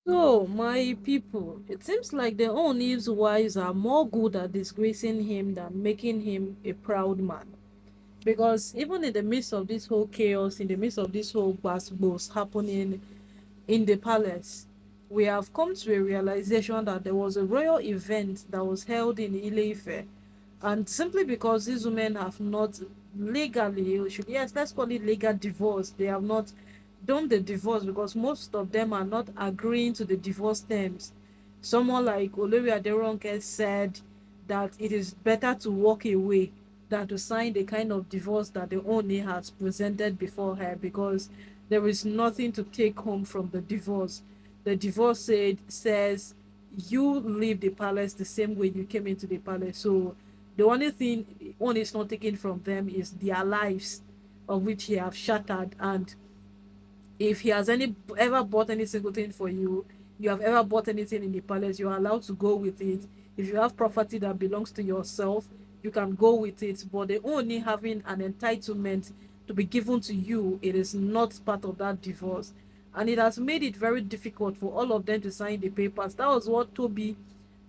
So, my people, it seems like the Ooni's wives are more good at disgracing him than making him a proud man. Because even in the midst of this whole chaos, in the midst of this whole gbas happening in the palace, we have come to a realization that there was a royal event that was held in Ile-Ife, and simply because these women have not legally, should, yes, let's call it legal divorce, they have not done the divorce because most of them are not agreeing to the divorce terms. Someone like Olori Aderonke said that it is better to walk away than to sign the kind of divorce that the Oni has presented before her, because there is nothing to take home from the divorce. The divorce says you leave the palace the same way you came into the palace. So the only thing one is not taking from them is their lives, of which he have shattered. And if he has any ever bought any single thing for you, you have ever bought anything in the palace, you are allowed to go with it. If you have property that belongs to yourself, you can go with it. But the only having an entitlement to be given to you, it is not part of that divorce. And it has made it very difficult for all of them to sign the papers. That was what Toby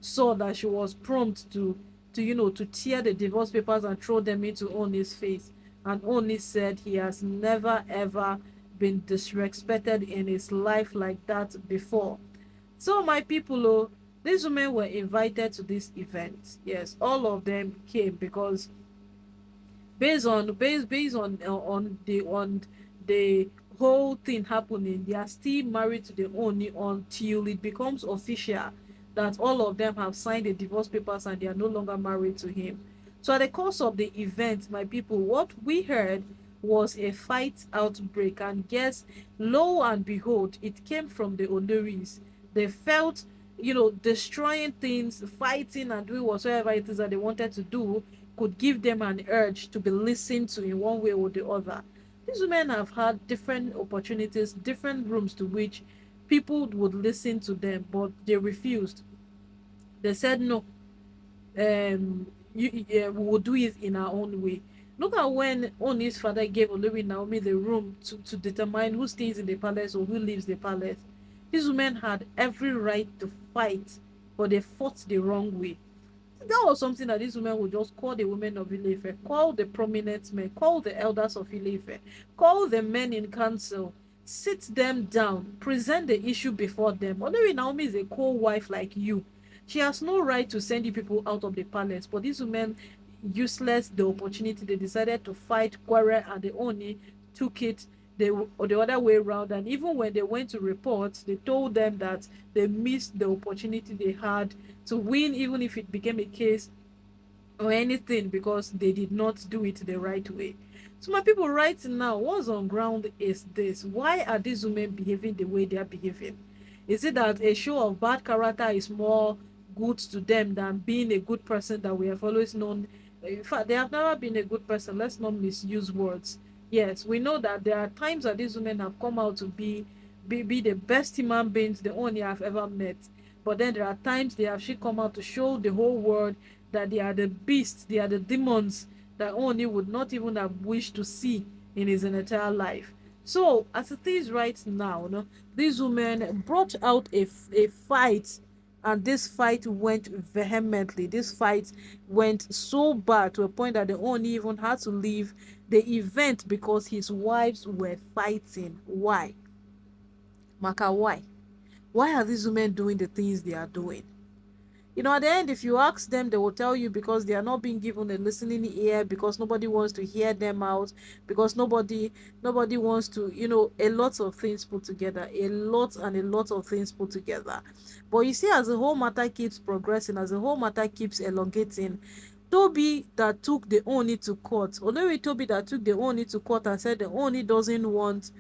saw, that she was prompt to to tear the divorce papers and throw them into Oni's face. And Oni said he has never ever been disrespected in his life like that before. So my people, oh, these women were invited to this event. Yes, all of them came because based on the whole thing happening, they are still married to the Oni until it becomes official that all of them have signed the divorce papers and they are no longer married to him. So at the course of the event, my people, what we heard was a fight outbreak, and guess, lo and behold, it came from the Oloris. They felt, destroying things, fighting and doing whatsoever it is that they wanted to do could give them an urge to be listened to in one way or the other. These women have had different opportunities, different rooms to which people would listen to them, but they refused. They said no, we will do it in our own way. Look at when Oni's father gave Olori Naomi the room to determine who stays in the palace or who leaves the palace. These women had every right to fight, but they fought the wrong way. That was something that these women would just call the women of Ilefe, call the prominent men, call the elders of Ilefe, call the men in council, sit them down, present the issue before them. Although Naomi is a co-wife like you, she has no right to send you people out of the palace. But these women, useless the opportunity, they decided to fight, quarrel, and they only took it the other way around. And even when they went to report, they told them that they missed the opportunity they had to win, even if it became a case or anything, because they did not do it the right way. So my people, right now, what's on ground is this: why are these women behaving the way they are behaving? Is it that a show of bad character is more good to them than being a good person that we have always known? In fact, they have never been a good person. Let's not misuse words. Yes, we know that there are times that these women have come out to be the best human beings the only have ever met. But then there are times they have she come out to show the whole world that they are the beasts, they are the demons that Oni would not even have wished to see in his entire life. So, as it is right now, these women brought out a fight, and this fight went vehemently. This fight went so bad to a point that the Oni even had to leave the event because his wives were fighting. Why? Maka, why? Why are these women doing the things they are doing? At the end, if you ask them, they will tell you because they are not being given a listening ear, because nobody wants to hear them out, because nobody wants to, a lot of things put together, a lot and a lot of things put together. But you see, as the whole matter keeps progressing, as the whole matter keeps elongating, Toby that took the Oni to court, although Toby that took the Oni to court and said the Oni doesn't want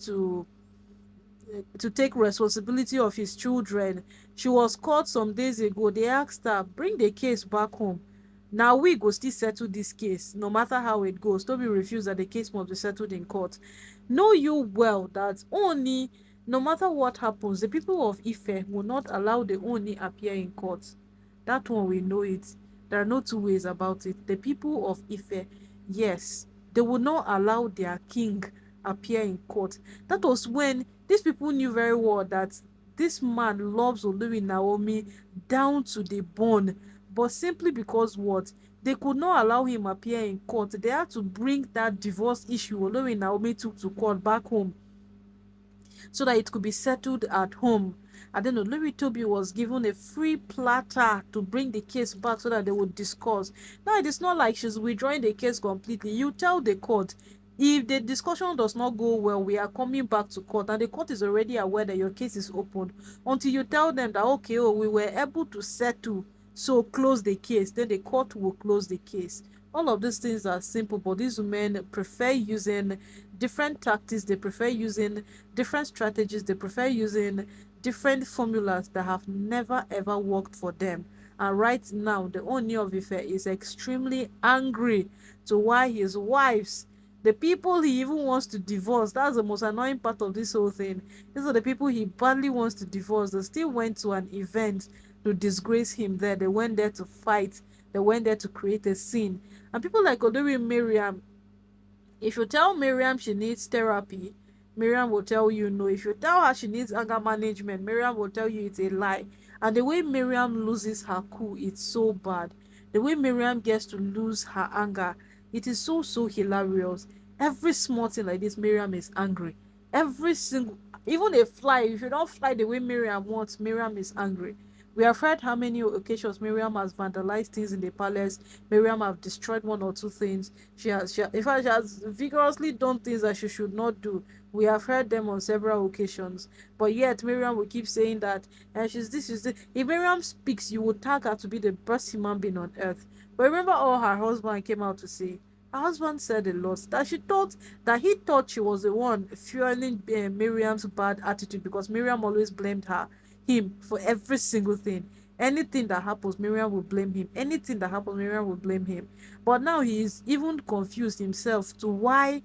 to take responsibility of his children. She was caught some days ago. They asked her, bring the case back home. Now we go still settle this case no matter how it goes. Toby refused that the case must be settled in court. Know you well that Oni, no matter what happens, the people of Ife will not allow the Oni appear in court. That one, we know it. There are no two ways about it. The people of Ife, yes, they will not allow their king appear in court. That was when These people knew very well that this man loves Olori Naomi down to the bone, but simply because what, they could not allow him appear in court. They had to bring that divorce issue Olori Naomi took to court back home so that it could be settled at home. And then Olori Toby was given a free platter to bring the case back so that they would discuss. Now, it is not like she's withdrawing the case completely. You tell the court, if the discussion does not go well, we are coming back to court, and the court is already aware that your case is opened. Until you tell them that, okay, oh, we were able to settle, so close the case, then the court will close the case. All of these things are simple, but these women prefer using different tactics, they prefer using different strategies, they prefer using different formulas that have never ever worked for them. And right now, the Ooni of Ife is extremely angry to why his wives, the people he even wants to divorce, that's the most annoying part of this whole thing. These are the people he badly wants to divorce. They still went to an event to disgrace him there. They went there to fight. They went there to create a scene. And people like Olori Mariam, if you tell Miriam she needs therapy, Miriam will tell you no. If you tell her she needs anger management, Miriam will tell you it's a lie. And the way Miriam loses her cool, it's so bad. The way Miriam gets to lose her anger, it is so, so hilarious. Every small thing like this, Miriam is angry. Every single, even a fly, if you don't fly the way Miriam wants, Miriam is angry. We have heard how many occasions Miriam has vandalized things in the palace. Miriam have destroyed one or two things. In fact, she has vigorously done things that she should not do. We have heard them on several occasions. But yet, Miriam will keep saying that she's this, she's this. If Miriam speaks, you would tag her to be the best human being on earth. But remember all her husband came out to say? Her husband said a lot, that he thought she was the one fueling Miriam's bad attitude, because Miriam always blamed him for every single thing. Anything that happens, Miriam will blame him. Anything that happens, Miriam will blame him. But now he is even confused himself to why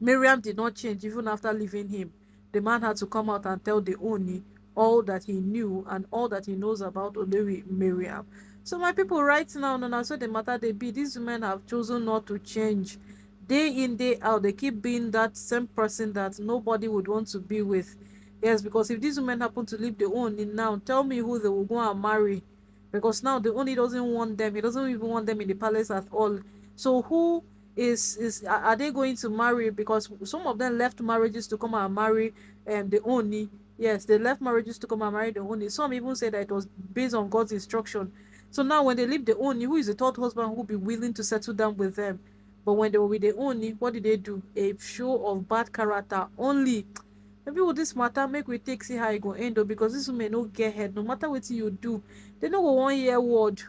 Miriam did not change even after leaving him. The man had to come out and tell the Oni all that he knew and all that he knows about Olori Miriam. So my people, right now, no, so the matter they be, these women have chosen not to change. Day in, day out, they keep being that same person that nobody would want to be with. Yes, because if these women happen to leave the Oni now, tell me who they will go and marry. Because now the Oni doesn't want them. He doesn't even want them in the palace at all. So who are they going to marry? Because some of them left marriages to come and marry the Oni. Yes, they left marriages to come and marry the Oni. Some even say that it was based on God's instruction. So now when they leave the Oni, who is the third husband who will be willing to settle down with them? But when they were with the Oni, what did they do? A show of bad character only. Maybe with this matter, make we take see how it go end up, because this women no get head. No matter what you do, they no go one year word.